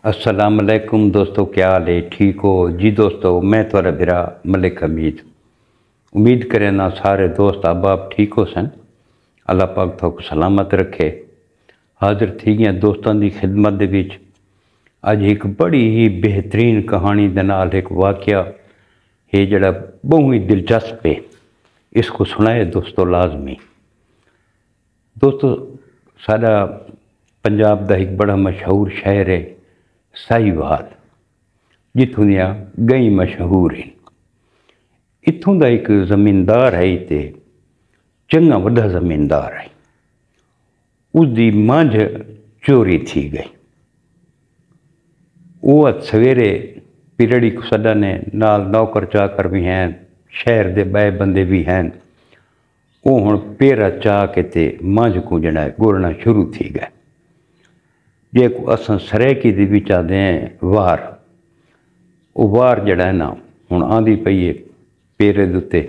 अस्सलाम वालेकुम दोस्तों, क्या हाल है? ठीक हो जी दोस्तों? मैं थोड़ा बिरा मलिक हमीद उम्मीद करें ना सारे दोस्त अहबाब ठीक हो सन। अल्लाह पाक थोक सलामत रखे। हाजिर थी गया दोस्तों की खिदमत दे विच अज एक बड़ी ही बेहतरीन कहानी दे नाल एक वाक़या है जड़ा बहुत ही दिलचस्प है। इसको सुनाए दोस्तों लाजमी। दोस्तों साडा पंजाब का एक बड़ा मशहूर शहर है साहिवाल, जिथों दियां गई मशहूर हैं। इत्थों का एक जमींदार है तो चंगा वड्डा जमींदार है। उसकी मंझ चोरी थी गई। वो सवेरे पिरड़ी सदा ने नाल नौकर चाकर भी हैं, शहर के बे बंदे भी हैं। वो हुण पेरा चाह के ते मंझ को जड़ा गोलना शुरू थी गए। जे असां सरैकी दी भी चाहते हैं वार, वो वार जड़ा है ना हुण आंदी पई है पेरे दे उत्ते।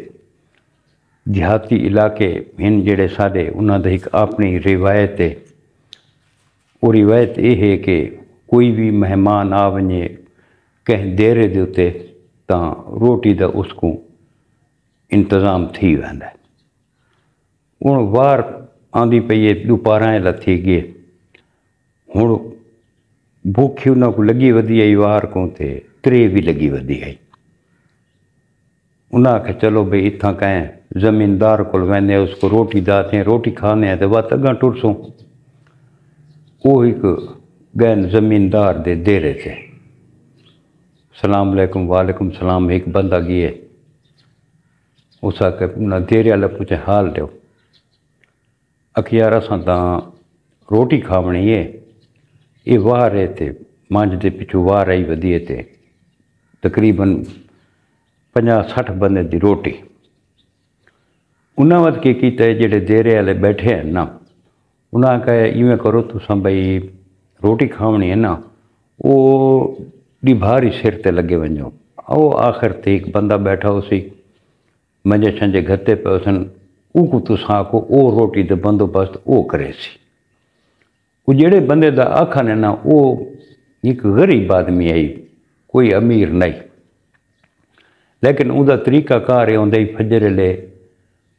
देहाती इलाके हैं जेड़े साडे उन्हां दी एक अपनी रिवायत है। वो रिवायत ये है कि कोई भी मेहमान आ वने कहीं देरे दे उत्ते तां रोटी दा उसको इंतज़ाम थी वेंदा है। हुण वार आंदी पई है, दोपहरां लथी गई। हुण भूखी उन्होंने को लगी वधी आई वार को ते त्रे भी लगी वधी आई। उन्हें आख्या चलो भाई इतना कहें जमींदार को वहने उसको रोटी दाते हैं, रोटी खाने तो वह अगर टुरसों। वो एक गैन जमींदार दे देरे थे। सलाम अलैकुम वालेकुम सलाम। एक बंदा गए उस आके उन्हें देरे वाले पूछे हाल दो। अखियार असा रोटी खावनी है, ये वार है तो मंझ के पिछू वार आई वधी है तो तकरीबन 50-60 बंदे की रोटी। उन्हें वध के किया जेडे देरे वाले बैठे हैं ना, उन्हें कहा इवें करो तुसा बई रोटी खावनी है ना, वो डिभारी सिर ते लगे वजो। आओ आखिर ते एक बंदा बैठा उसी मंजे छंजे गत्ते पे उसन उको तुसा आखो वो रोटी के बंदोबस्त वो करे सी। वो जेड़े बंदे का आखन है ना वो एक गरीब आदमी आई, कोई अमीर नहीं, लेकिन उसका तरीका कार आंदे ही फजरे ले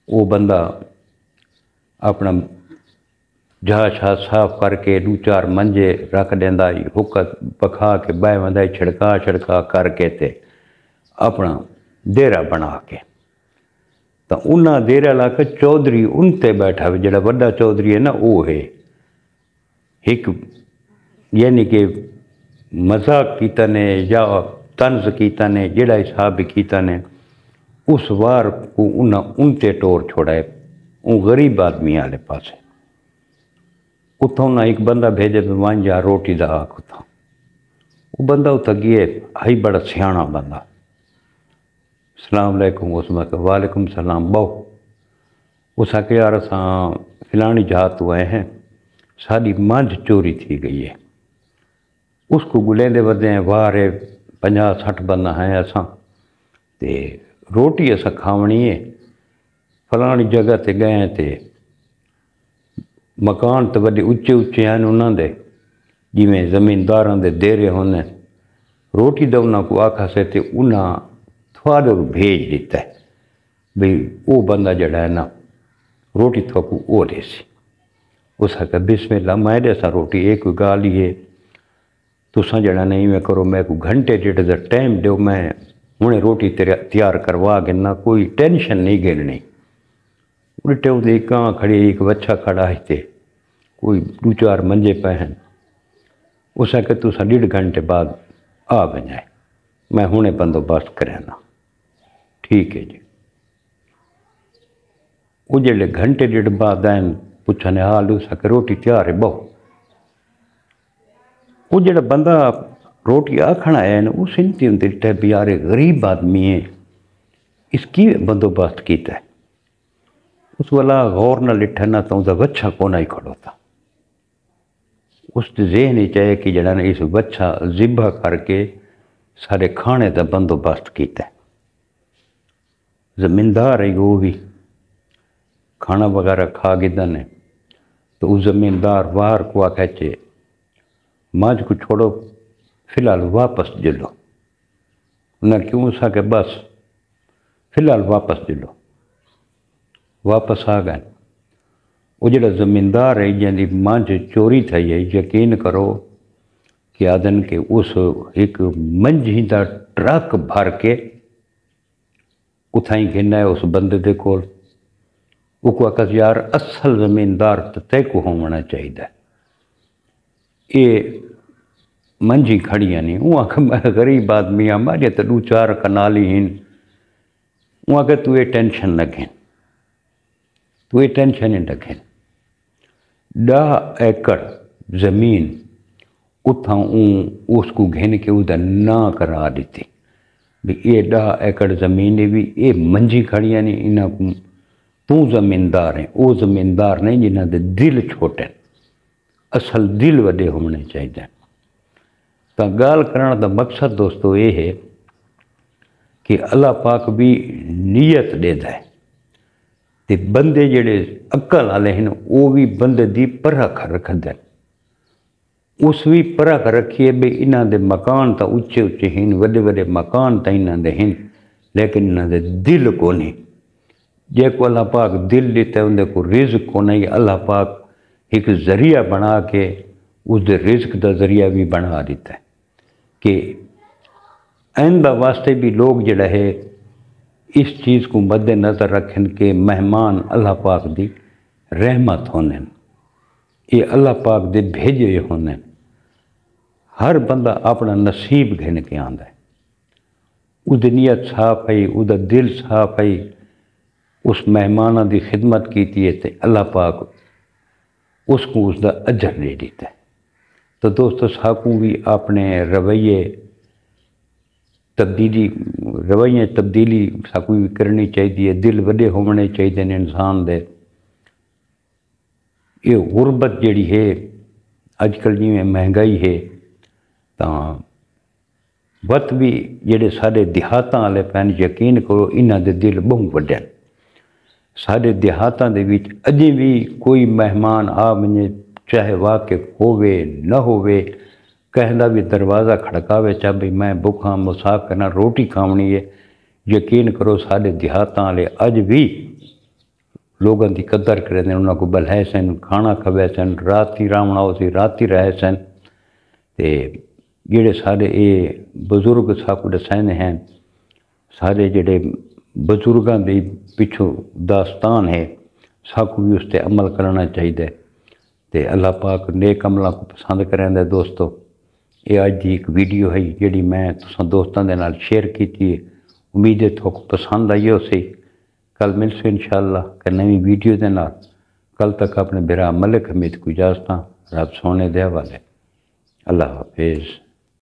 वो बंदा अपना जहा छा साफ करके 2-4 मंजे रख देंदा, हुक्का पखा के बह वंदा, छिड़का छिड़का करके ते अपना डेरा बना के तो उन्हें डेरा ला के चौधरी उनते बैठा हुआ। जो बड़ा चौधरी है ना वो है एक, यानी कि मजाक कीता ने या तंज कीता ने जेड़ा हिसाब कीता ने उस वार को उन्हें उनते टोर छोड़ाए वो गरीब आदमी आले पासे। उतों ना एक बंदा भेजे वन जा रोटी दा आख उता। वो बंदा उत गए आई बड़ा सियाणा बंदा। सलाम अलैकुम उसमें तो वालेकुम सलाम बहु। उस आके यार असा फिलानी जात तो आए हैं, साड़ी मंझ चोरी थी गई है। उसको गुलेंदे बदे हैं वार 50-60 बंदा हैं असा ते रोटी असा खावनी है। फलानी जगह ते गए ते मकान तो बड़े उच्चे उच्चे हैं उन्होंने जिमें जमींदारों के देरे होने। रोटी का उन्होंने को आखा से तो उन्हें थोड़ा भेज दिता है बई वो बंदा जड़ा है ना रोटी थोकू वो दे सी। उस आखा बिस्मिल्लाह मैं दे सा रोटी। एक गाल ही है तुसा जड़ा नहीं में करो, मैं को घंटे डेढ़ का टाइम दो, मैं हुणे रोटी तैयार करवा गिना, कोई टेंशन नहीं गिननी। उल्टे उदे एक कां खड़ी एक बच्चा खड़ा है ते कोई 2-4 मंजे पे हैं। उस आके तुसा 1.5 घंटे बाद आ वजाए, मैं हुणे बंदोबस्त करना। ठीक है जी। वो जेडे घंटे 1.5 बाद आए पुछने हाल उस आके रोटी तैयार है बहु। वो जेड़ा बंदा रोटी आखण आया है ना उस इंती होंगे भी यार गरीब आदमी है, इसकी बंदोबस्त किया है। उस वाला गौर न लिठा ना तो उसका बच्चा कोना ही खड़ोता। उस जहन ही चाहे कि जड़ा ने इस बच्चा जिबा करके सारे खाने का बंदोबस्त किया है। जमींदार है वो भी खाना वगैरह खा गिदा ने तो उस जमींदार वार को आखे चे माज को छोड़ो فی الحال واپس جلو انہیں کیوں سا کہ بس فی الحال واپس جلو واپس آ گئے وہ جڑا زمیندار ہے جن کی منج چوری تھی ہے یقین کرو کہ آدن کہ اس ایک منجھی دا ٹرک بھر کے اتھائیں گھنا ہے اس بندے دے کول وہ کو آکھا یار اصل زمیندار تے کو ہونا چاہیے یہ منجھی کھڑیاں نہیں وہ آکھا میں غریب آدمی ہاں مارے تو 2-4 کنالی ہیں وہ آکھا تو یہ ٹینشن نہ گھن تو یہ ٹینشن ہی نہ گھن 10 ایکڑ زمین اتھاں اس کو گھن کے ادھر نہ کرا دیتی بھی یہ 10 ایکڑ زمین بھی یہ منجھی کھڑیاں نہیں انہاں کو تو زمیندار ہیں وہ زمیندار نہیں جنہاں دے دل چھوٹے اصل دل وڈے ہونے چاہیے تو گال کرنا دا مقصد دوستو یہ ہے کہ اللہ پاک بھی نیت دے ہے تے بندے جڑے عقل والے ہیں وہ بھی بندے دی پرکھ رکھ دیں اس بھی پرکھ رکھیے بھی انہاں دے مکان تا اچھے اچھے ہیں وڈے وڈے مکان تا انہاں دے ہیں لیکن انہاں دے دل کو نہیں جے کو اللہ پاک دل دیتا ہے اندے کو رزق کو نہیں اللہ پاک ایک ذریعہ بنا کے اس دے رزق دا ذریعہ بھی بنا دیتا ہے کہ آئندہ واسطے بھی لوگ جڑا ہے اس چیز کو مد نظر رکھیں کہ مہمان اللہ پاک دی رحمت ہونے یہ اللہ پاک دے بھیجے ہونے ہر بندہ اپنا نصیب گھن کے آندا ہے اس دی نیت صاف ہے اس دا دل صاف ہے اس مہمانہ دی خدمت کیتی ہے تے اللہ پاک اس کو اس دا اجر دے دیتا ہے تو دوستو ساکوں بھی اپنے رویے تبدیلی ساکوں بھی کرنی چاہیے دل وڈے ہونے چاہیے انسان دے یہ غربت جڑی ہے اج کل جی میں مہنگائی ہے تو وقت بھی جڑے سارے دیہاتاں والے پین یقین کرو انہاں دے دل بہت وڈے سارے دیہاتاں دے وچ اجے بھی کوئی مہمان آ ونجے چاہے واقع ہووے نہ ہووے کہندا بھی دروازہ کھڑکاوے چاہ بھی میں بکھاں مسافر نہ روٹی کھاونی ہے یقین کرو سارے دیہاتاں والے اج بھی لوگوں کی قدر کریں انہوں کو بلائے سن کھانا کھوے سن رات ہی راونا ہو سی رات ہی رہے سن تے جڑے سارے یہ بزرگ ساکو دسائن ہیں سارے جڑے بزرگاں دی پچھو داستان ہے ساکو بھی اس تے عمل کرنا چاہیے تے اللہ پاک نیک عملوں کو پسند کریں دے دوستو یہ آج دی ایک ویڈیو ہے جڑی میں تساں دوستاں دے نال شیئر کیتی ہے امید ہے تو پسند آئی ہو سی کل ملسو انشاءاللہ کہ نئی ویڈیو دے نال کل تک اپنے برا ملک حمید کو اجازتاں رب سونے دے حوالے اللہ حافظ